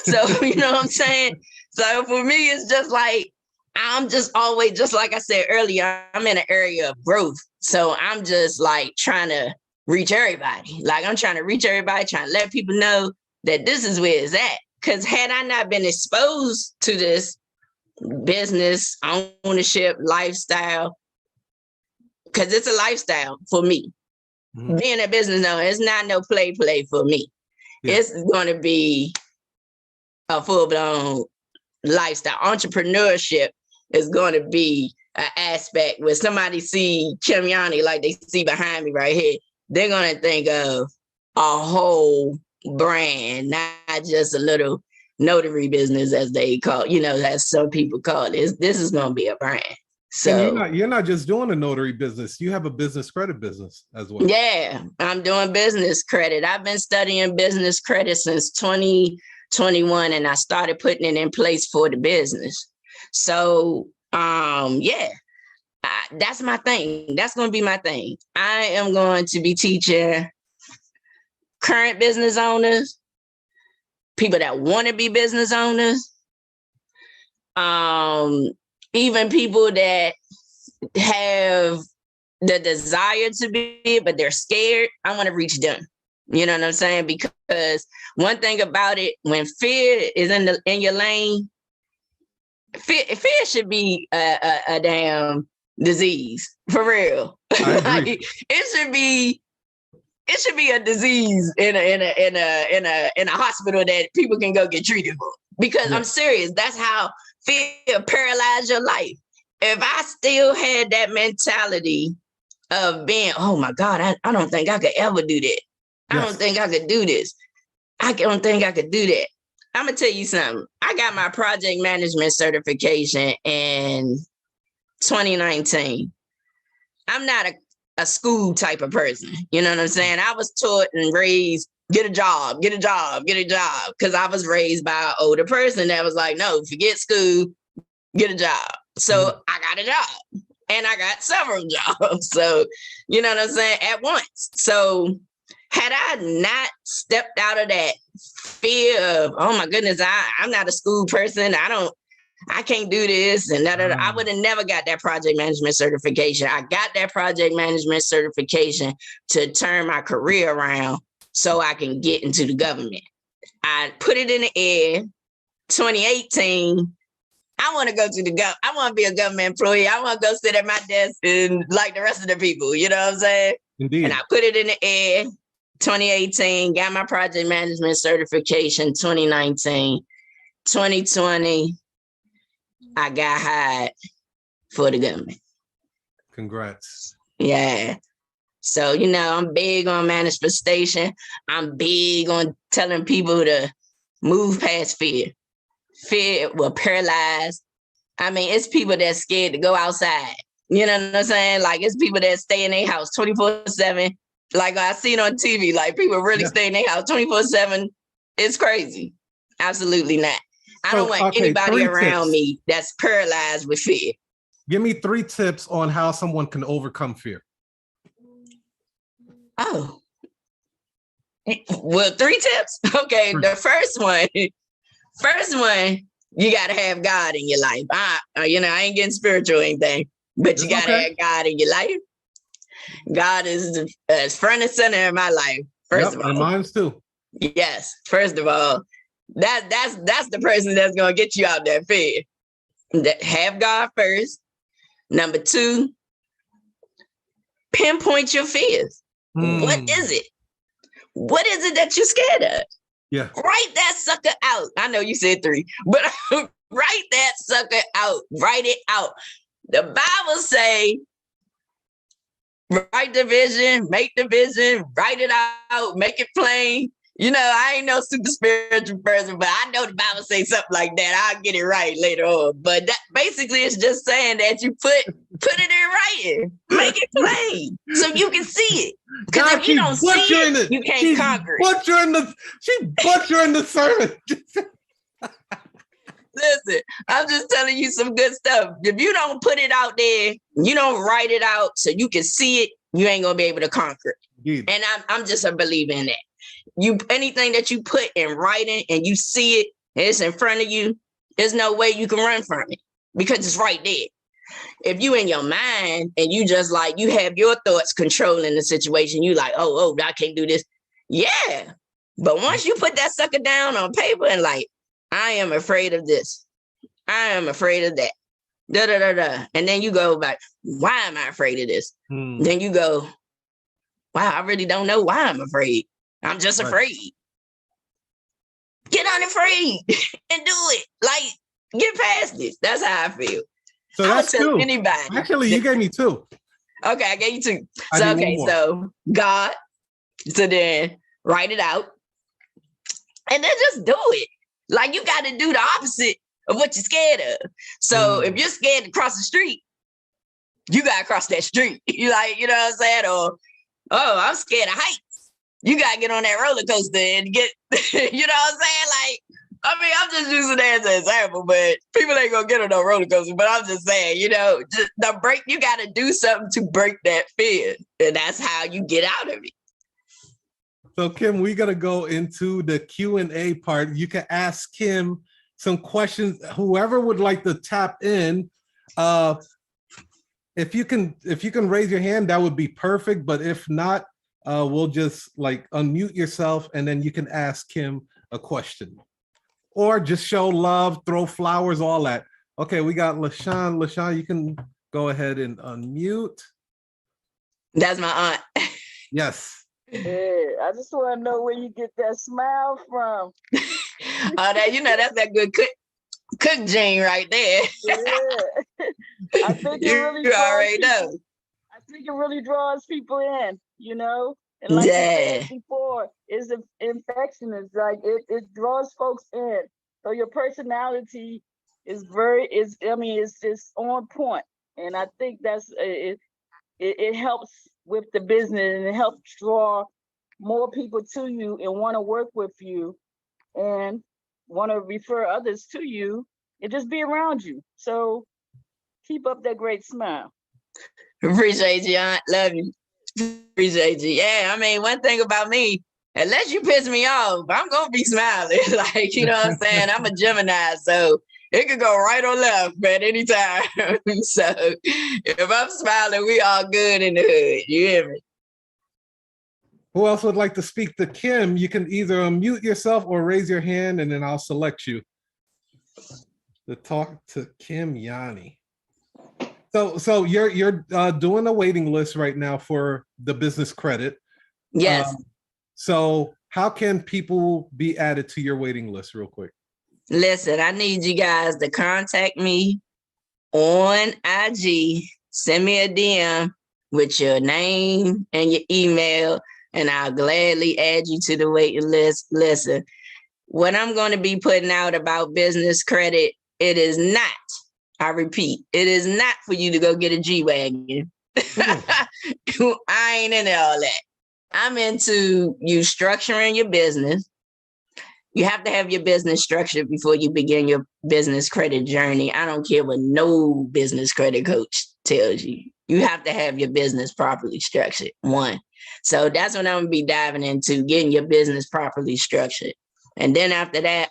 So, you know what I'm saying? So for me, it's just like, I'm just always, just like I said earlier, I'm in an area of growth. So I'm just like trying to reach everybody. Like I'm trying to reach everybody, trying to let people know that this is where it's at. Because had I not been exposed to this business, ownership, lifestyle, because it's a lifestyle for me. Mm-hmm. Being a business owner, it's not no play for me. Yeah. It's going to be a full-blown lifestyle. Entrepreneurship is going to be an aspect where somebody see Kim Yanni like they see behind me right here. They're going to think of a whole brand, not just a little notary business as they call, as some people call it. This is going to be a brand. So you're not just doing a notary business, you have a business credit business as well. Yeah, I'm doing business credit. I've been studying business credit since 2021 and I started putting it in place for the business. So that's my thing. That's going to be my thing. I am going to be teaching current business owners, people that want to be business owners, even people that have the desire to be, but they're scared. I want to reach them. You know what I'm saying? Because one thing about it, when fear is in your lane, fear should be a damn disease for real. Like, it should be a disease in a hospital that people can go get treated for. Because I'm serious, that's how fear paralyzed your life. If I still had that mentality of being, "Oh my God, I don't think I could ever do that. I don't think I could do this. I don't think I could do that." I'm gonna tell you something. I got my project management certification in 2019. I'm not a school type of person. You know what I'm saying? I was taught and raised get a job, get a job, get a job. Because I was raised by an older person that was like, no, forget school, get a job. So I got a job and I got several jobs. So, you know what I'm saying? At once. So had I not stepped out of that fear of, oh my goodness, I'm not a school person. I can't do this. And I would have never got that project management certification. I got that project management certification to turn my career around so I can get into the government. I put it in the air. 2018, I want to go to I want to be a government employee. I want to go sit at my desk and like the rest of the people, you know what I'm saying? Indeed. And I put it in the air. 2018, got my project management certification. 2019, 2020, I got hired for the government. Congrats. Yeah. So, you know, I'm big on manifestation. I'm big on telling people to move past fear. Fear will paralyze. I mean, it's people that's scared to go outside. You know what I'm saying? Like, it's people that stay in their house 24/7. Like, I seen on TV, like, people really stay in their house 24/7. It's crazy. Absolutely not. I don't want anybody around me that's paralyzed with fear. Give me 3 tips on how someone can overcome fear. Oh. Well, 3 tips? Okay, the first one, you got to have God in your life. I ain't getting spiritual or anything, but you got to have God in your life. God is front and center in my life, first of all. And mine's too. Yes, first of all, that's the person that's going to get you out that fear. Have God first. Number 2, pinpoint your fears. What is it? What is it that you're scared of? Yeah. Write that sucker out. I know you said 3, but write that sucker out. Write it out. The Bible say, write the vision, make the vision, write it out, make it plain. You know, I ain't no super spiritual person, but I know the Bible say something like that. I'll get it right later on. But that basically is just saying that you put it in writing, make it plain so you can see it. Because if you don't see it, you can't conquer it. She's butchering the sermon. Listen, I'm just telling you some good stuff. If you don't put it out there, you don't write it out so you can see it, you ain't gonna be able to conquer it. And I'm just a believer in that. Anything that you put in writing and you see it, and it's in front of you, there's no way you can run from it because it's right there. If you in your mind and you just like, you have your thoughts controlling the situation, you like, oh, I can't do this. Yeah. But once you put that sucker down on paper and like, I am afraid of this. I am afraid of that. Da, da, da, da. And then you go back, why am I afraid of this? Then you go, wow, I really don't know why I'm afraid. I'm just afraid. Get unafraid and do it. Like, get past this. That's how I feel. So that's 2. Anybody. Actually, you gave me 2. Okay, I gave you 2. So God. So then write it out. And then just do it. Like, you got to do the opposite of what you're scared of. So if you're scared to cross the street, you got to cross that street. You like, you know what I'm saying? Or, oh, I'm scared of heights. You got to get on that roller coaster and get, you know what I'm saying? Like, I mean, I'm just using that as an example, but people ain't going to get on no roller coaster. But I'm just saying, you know, just you got to do something to break that fear. And that's how you get out of it. So, Kim, we're going to go into the Q&A part. You can ask Kim some questions. Whoever would like to tap in, if you can raise your hand, that would be perfect. But if not, we'll just like unmute yourself and then you can ask Kim a question. Or just show love, throw flowers, all that. Okay, we got LaShawn. LaShawn, you can go ahead and unmute. That's my aunt. Yes. Yeah, I just want to know where you get that smile from. That's that good cook gene right there. Yeah. I think it really you already know. I think it really draws people in, you know? And like you said before, it's an infection. It's like it draws folks in. So your personality is it's just on point. And I think that's it helps with the business and it helps draw more people to you and want to work with you and want to refer others to you and just be around you. So keep up that great smile. Appreciate you, Aunt. Love you. Appreciate you. Yeah, I mean, one thing about me, unless you piss me off, I'm gonna be smiling. Like, you know what I'm saying? I'm a Gemini, so it could go right or left at any time. So if I'm smiling, we all good in the hood. You hear me? Who else would like to speak to Kim? You can either unmute yourself or raise your hand, and then I'll select you to talk to Kim Yanni. So you're doing a waiting list right now for the business credit. Yes. So how can people be added to your waiting list real quick? Listen, I need you guys to contact me on IG. Send me a DM with your name and your email, and I'll gladly add you to the waiting list. Listen, what I'm going to be putting out about business credit, it is not, I repeat, it is not for you to go get a G-Wagon. I ain't into all that. I'm into you structuring your business. You have to have your business structured before you begin your business credit journey. I don't care what no business credit coach tells you. You have to have your business properly structured, one. So that's what I'm going to be diving into, getting your business properly structured. And then after that,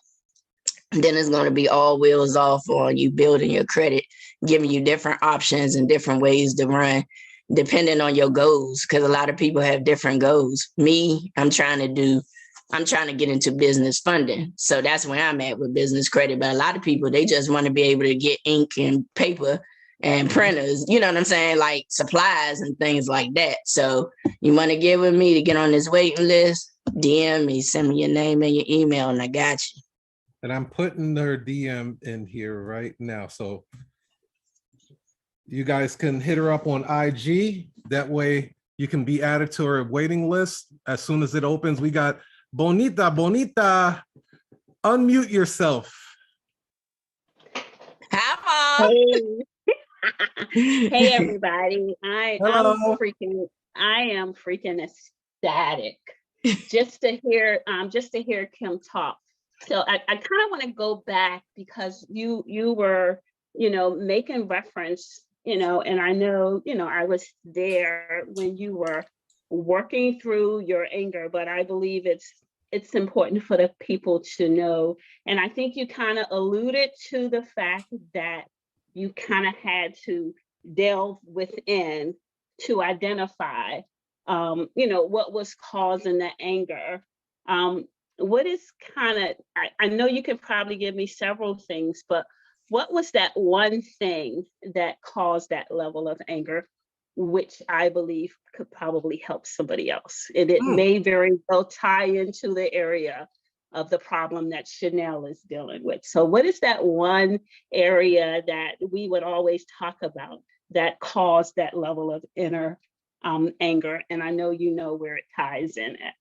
then it's going to be all wheels off on you building your credit, giving you different options and different ways to run, depending on your goals, because a lot of people have different goals. Me, I'm trying to get into business funding. So that's where I'm at with business credit. But a lot of people, they just want to be able to get ink and paper and printers, you know what I'm saying? Like supplies and things like that. So you want to get with me to get on this waiting list, DM me, send me your name and your email, and I got you. And I'm putting her DM in here right now. So you guys can hit her up on IG. That way you can be added to her waiting list. As soon as it opens, we got Bonita, unmute yourself. Hi, Mom. Hey. Hey everybody. I am freaking ecstatic just to hear Kim talk. So I kind of want to go back because you were, making reference, and I know, I was there when you were working through your anger, but I believe it's important for the people to know. And I think you kind of alluded to the fact that you kind of had to delve within to identify, what was causing the anger. What is I know you could probably give me several things, but what was that one thing that caused that level of anger, which I believe could probably help somebody else? And it may very well tie into the area of the problem that Chanel is dealing with. So what is that one area that we would always talk about that caused that level of inner anger? And I know you know where it ties in at.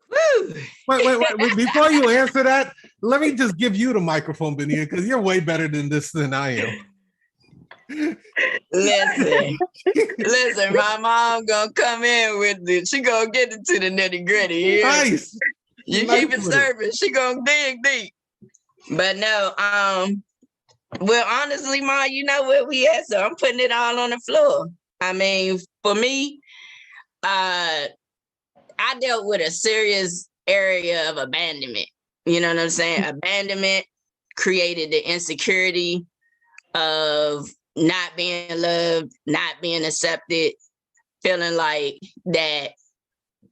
Wait. Before you answer that, let me just give you the microphone, Benita, because you're way better than this than I am. Listen, my mom gonna come in with it. She gonna get into the nitty gritty. Nice. You keep it serving. She gonna dig deep. But no, well, honestly, Ma, you know where we at, so I'm putting it all on the floor. I mean, for me, I dealt with a serious area of abandonment. You know what I'm saying? Abandonment created the insecurity of not being loved, not being accepted, feeling like that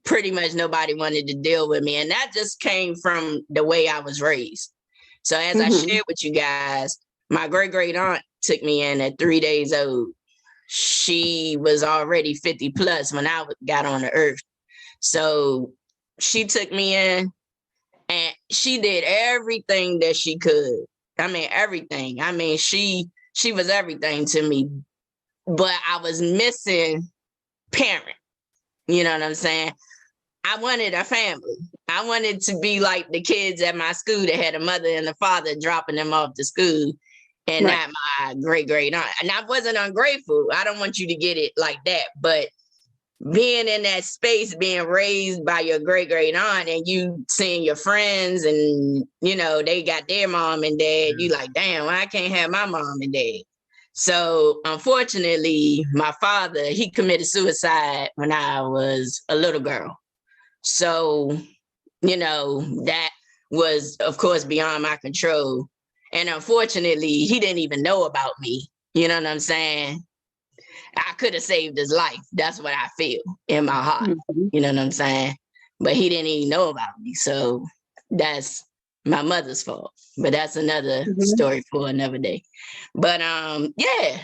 pretty much nobody wanted to deal with me. And that just came from the way I was raised. So as I shared with you guys, my great aunt took me in at 3 days old. She was already 50 plus when I got on the earth. So she took me in and she did everything that she could. I mean, everything. I mean, she was everything to me, but I was missing parent. You know what I'm saying? I wanted a family. I wanted to be like the kids at my school that had a mother and a father dropping them off to school and not my great aunt. And I wasn't ungrateful. I don't want you to get it like that, but being in that space, being raised by your great aunt, and you seeing your friends, and you know they got their mom and dad, you like, damn, I can't have my mom and dad. So unfortunately, my father, he committed suicide when I was a little girl. So, you know, that was, of course, beyond my control. And unfortunately, he didn't even know about me. You know what I'm saying? I could have saved his life. That's what I feel in my heart. You know what I'm saying? But he didn't even know about me. So that's my mother's fault. But that's another story for another day. But yeah,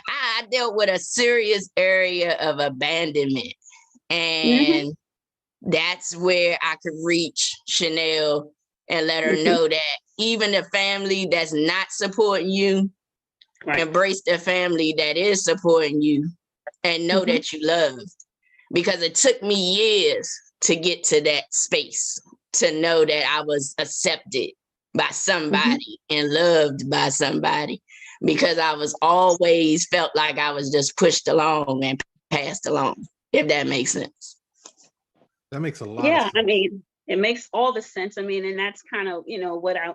I dealt with a serious area of abandonment. And that's where I could reach Chanel and let her know that even the family that's not supporting you, embrace the family that is supporting you and know that you love. Because it took me years to get to that space, to know that I was accepted by somebody and loved by somebody, because I was always felt like I was just pushed along and passed along, if that makes sense. That makes a lot of Yeah, sense. I mean, it makes all the sense. I mean, and that's kind of, you know, what I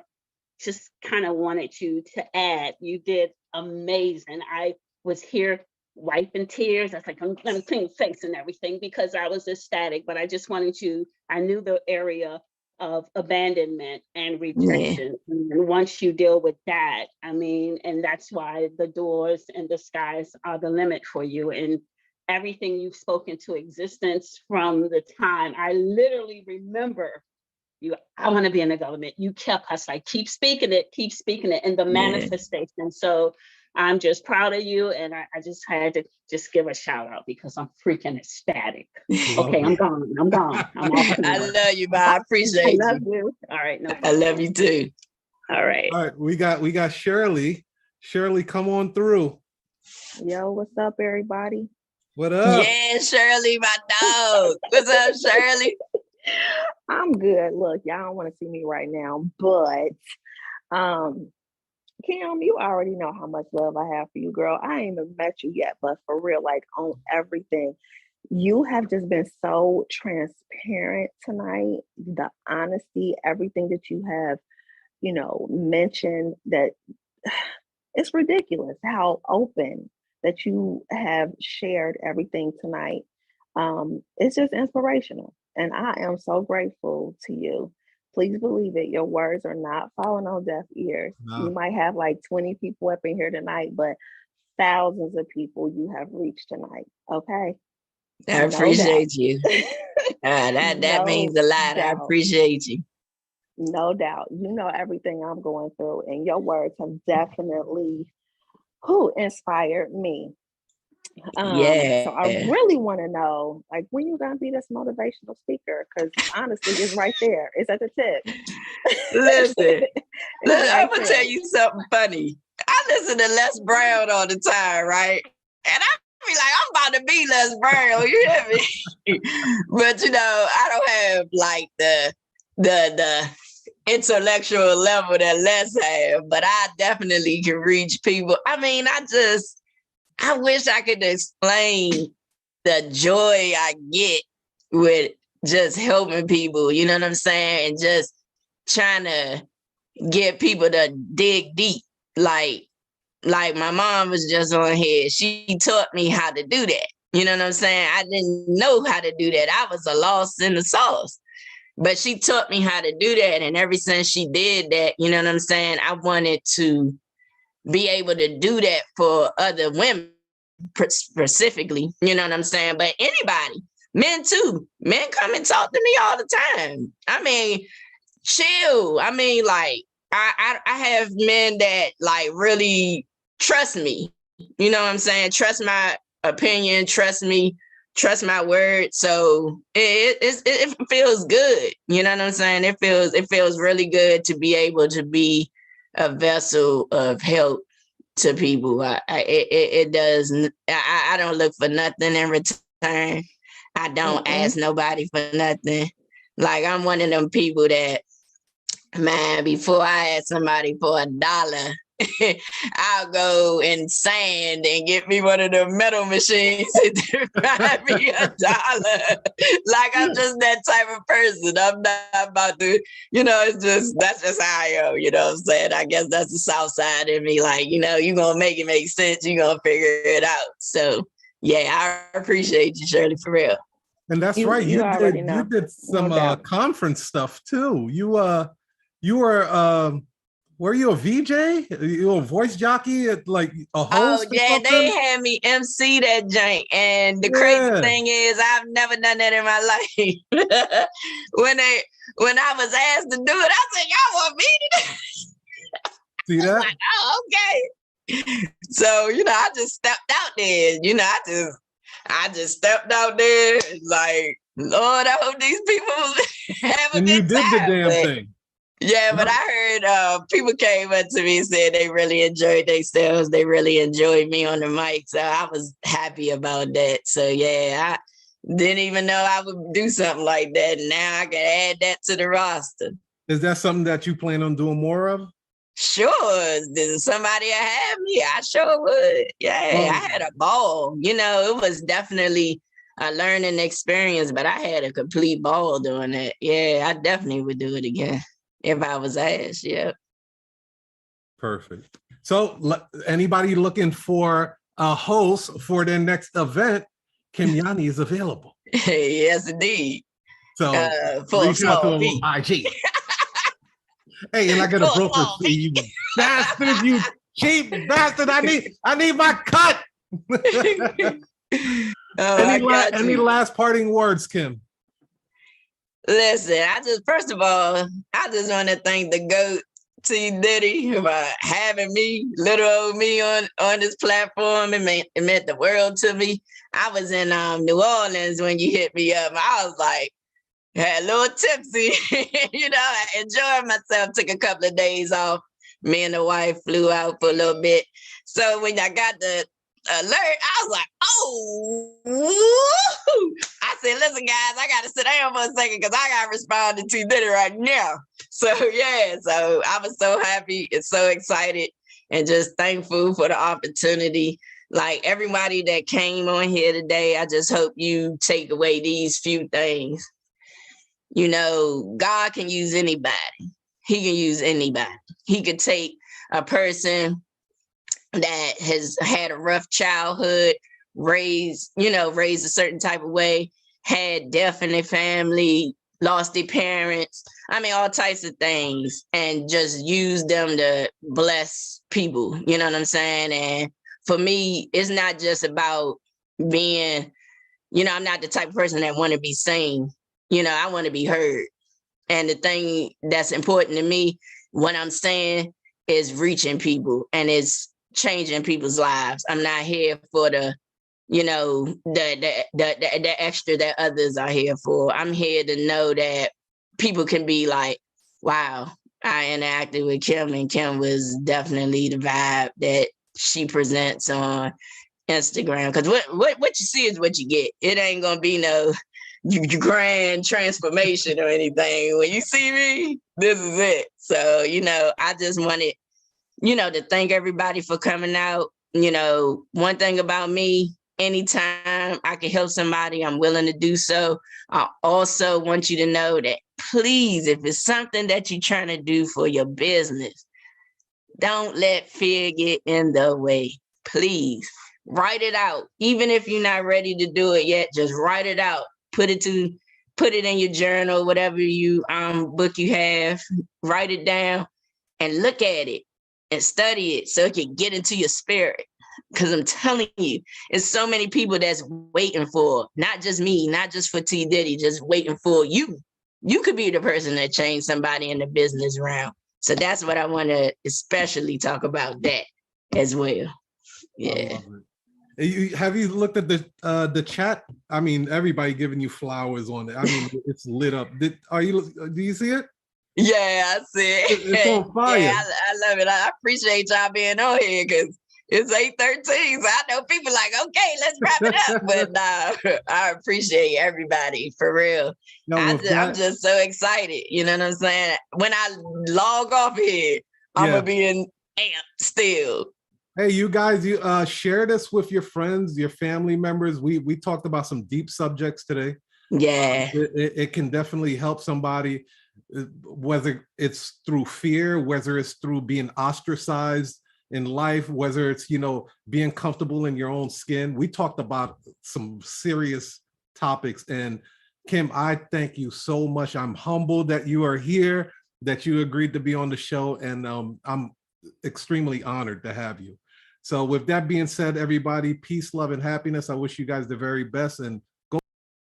just kind of wanted you to add. You did amazing. I was here wiping tears. I was like, I'm gonna clean face and everything because I was ecstatic, but I just wanted you, I knew the area of abandonment and rejection. And once you deal with that, I mean, and that's why the doors and the skies are the limit for you. And everything you've spoken to existence from the time I literally remember you, I want to be in the government. You kept us like, keep speaking it, and the manifestation. So I'm just proud of you. And I just had to just give a shout out because I'm freaking ecstatic. Okay, I'm gone. I'm off. I love you, man. I appreciate you. I love you. All right, no problem. I love you too. All right. All right, we got Shirley. Shirley, come on through. Yo, what's up, everybody? What up? Yeah, Shirley, my dog. What's up, Shirley? I'm good. Look, y'all don't want to see me right now, but Kim, you already know how much love I have for you, girl. I ain't even met you yet, but for real, like on everything. You have just been so transparent tonight. The honesty, everything that you have, you know, mentioned, that it's ridiculous how open that you have shared everything tonight. It's just inspirational. And I am so grateful to you. Please believe it. Your words are not falling on deaf ears. No. You might have like 20 people up in here tonight, but thousands of people you have reached tonight. Okay. I appreciate you. That means a lot. I appreciate you. No doubt. You know everything I'm going through, and your words have definitely inspired me. So I really want to know, like, when you gonna be this motivational speaker? Because honestly, it's right there. It's at the tip. Listen, I'm gonna tell you something funny. I listen to Les Brown all the time, right? And I be like, I'm about to be Les Brown. You hear me? But you know, I don't have like the intellectual level that Les have, but I definitely can reach people. I mean, I wish I could explain the joy I get with just helping people, you know what I'm saying? And just trying to get people to dig deep. Like my mom was just on here. She taught me how to do that. You know what I'm saying? I didn't know how to do that. I was a lost in the sauce. But she taught me how to do that. And ever since she did that, you know what I'm saying? I wanted to be able to do that for other women specifically, you know what I'm saying? But anybody, men too. Men come and talk to me all the time. I mean, chill. I mean, like, I have men that like really trust me. You know what I'm saying? Trust my opinion, trust me, trust my word. So it feels good. You know what I'm saying? It feels really good to be able to be a vessel of help to people. It does. I don't look for nothing in return. I don't ask nobody for nothing. Like, I'm one of them people that, man, before I ask somebody for $1, I'll go in sand and get me one of the metal machines to buy me $1. Like I'm just that type of person. I'm not about to, that's just how I am, you know what I'm saying? I guess that's the South side in me. Like, you're gonna make it make sense, you're gonna figure it out. So yeah, I appreciate you, Shirley, for real. And that's right. You did some conference stuff too. You were you a VJ? You a voice jockey at like a host? Oh yeah, they had me MC that jank. And the crazy thing is I've never done that in my life. when I was asked to do it, I said, y'all want me to do it? See that? Like, oh, okay. So, I just stepped out there. I just stepped out there like, Lord, I hope these people have a good time. And you did the damn thing. Yeah, but I heard people came up to me and said they really enjoyed themselves. They really enjoyed me on the mic. So I was happy about that. So yeah, I didn't even know I would do something like that. Now I can add that to the roster. Is that something that you plan on doing more of? Sure. There's somebody have me. I sure would. Yeah, I had a ball. It was definitely a learning experience, but I had a complete ball doing that. Yeah, I definitely would do it again. If I was asked, yeah. Perfect. So anybody looking for a host for their next event, Kim Yanni is available. Yes, indeed. So reach out to him on IG. Hey, and I got a broker fee, you bastard, you cheap bastard. I need my cut. Any last parting words, Kim? Listen, first of all, I just want to thank the GOAT, T. Diddy, for having me, little old me on this platform. It meant the world to me. I was in New Orleans when you hit me up. I was like, had a little tipsy, I enjoyed myself, took a couple of days off. Me and the wife flew out for a little bit. So when I got the alert, I was like, oh, woo-hoo. I said, listen, guys, I got to sit down for a second because I got to respond to T. Diddy right now. So, yeah, so I was so happy and so excited and just thankful for the opportunity. Like everybody that came on here today, I just hope you take away these few things. God can use anybody. He can use anybody. He could take a person that has had a rough childhood, raised a certain type of way, had death in their family, lost their parents. I mean, all types of things, and just use them to bless people. You know what I'm saying? And for me, it's not just about being, I'm not the type of person that want to be seen. I want to be heard. And the thing that's important to me, what I'm saying, is reaching people, and it's changing people's lives. I'm not here for the extra that others are here for. I'm here to know that people can be like, wow, I interacted with Kim, and Kim was definitely the vibe that she presents on Instagram. Because what you see is what you get. It ain't gonna be no grand transformation or anything. When you see me, this is it. So, I just wanted, to thank everybody for coming out. One thing about me, anytime I can help somebody, I'm willing to do so. I also want you to know that, please, if it's something that you're trying to do for your business, don't let fear get in the way. Please write it out. Even if you're not ready to do it yet, just write it out. Put it in your journal, whatever you book you have. Write it down and look at it and study it so it can get into your spirit. Because I'm telling you, it's so many people that's waiting for, not just me, not just for T. Diddy, just waiting for you. You could be the person that changed somebody in the business realm. So that's what I want to especially talk about, that as well. Yeah. Have you looked at the chat? I mean, everybody giving you flowers on it. I mean, it's lit up. Do you see it? Yeah, I see it. It's on fire. Yeah, I love it. I appreciate y'all being on here because it's 8:13. So I know people like, okay, let's wrap it up. But nah, I appreciate everybody for real. No, I'm just so excited. You know what I'm saying? When I log off here, I'm gonna be in still. Hey, you guys, you share this with your friends, your family members. We talked about some deep subjects today. Yeah. It can definitely help somebody, whether it's through fear, whether it's through being ostracized in life, whether it's, you know, being comfortable in your own skin. We talked about some serious topics. And Kim, I thank you so much. I'm humbled that you are here, that you agreed to be on the show. And I'm extremely honored to have you. So with that being said, everybody, peace, love, and happiness. I wish you guys the very best, and